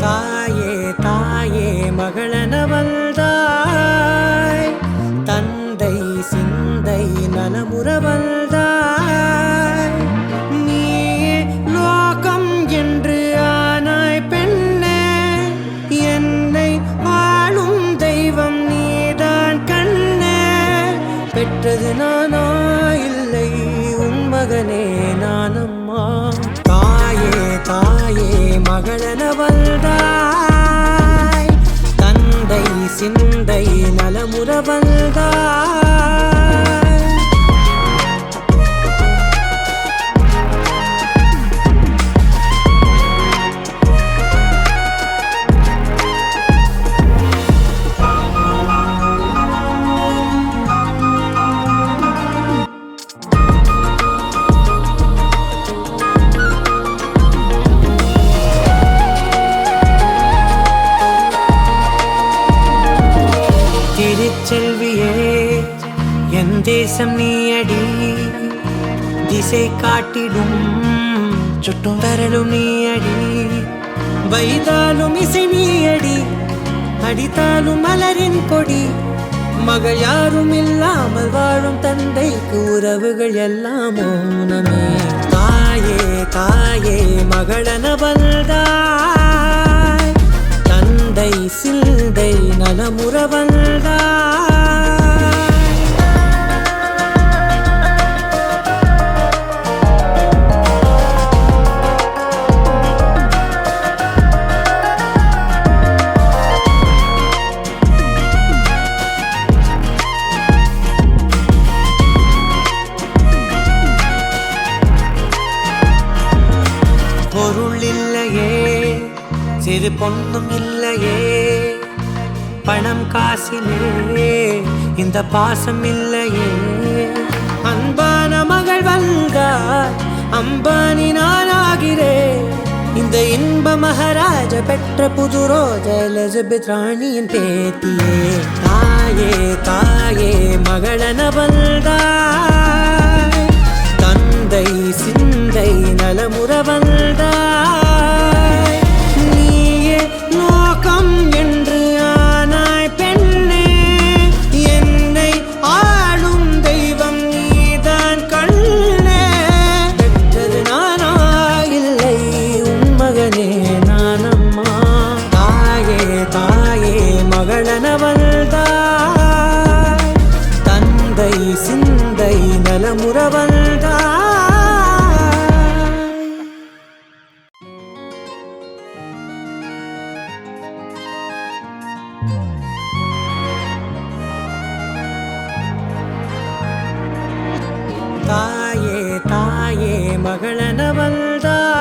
தாயே தாயே மகளனவள்தாய், தந்தை சிந்தை நலமுறவள்தாய். நீயே லோகம் என்று ஆனாய் பெண்ணே, என்னை வாழும் தெய்வம் நீதான் கண்ணே. பெற்றது நானா இல்லை உன் மகனே நானம்மா. தாயே தாயே மகளனவள்தாய், தந்தை சிந்தை நலமுறவள்தாய். திருச்செல்வியே என் தேசம் நீயடி, திசை காட்டிடும் சுட்டும் வரலும் நீயடி. வைதாலும் இசை நீயடி, அடித்தாலும் மலரின் கொடி. மகள் யாரும் இல்லாமல் வாழும் தந்தைக்கு உறவுகள் எல்லாம் மௌனமே. தாயே தாயே மகளனவள்தாய், தந்தை சிந்தை நலமுறவள்தாய். பொருள் இல்லையே, சிறு பொண்ணும் இல்லையே, பணம் காசிலே இந்த பாசம் இல்லையே. அன்பான மகள் வந்தார், அம்பானி நானாகிறேன். இந்த இன்ப மகாராஜ பெற்ற புது ரோஜா எலிசபெத் ராணியின் பேத்தியே. தாயே தாயே மகளனவள்தாய், தந்தை சிந்தை நலமுறவள்தாய். நீயே லோகம் என்று ஆனாய் பெண்ணே, என்னை ஆளும் தெய்வம் நீதான் கண்ணே. பெற்றது நானா இல்லை உன் மகனே நானம்மா. தாயே தாயே மகளனவள்தாய், தந்தை சிந்தை நலமுறவள்தாய். தாயே தாயே மகளனவள்தாய்,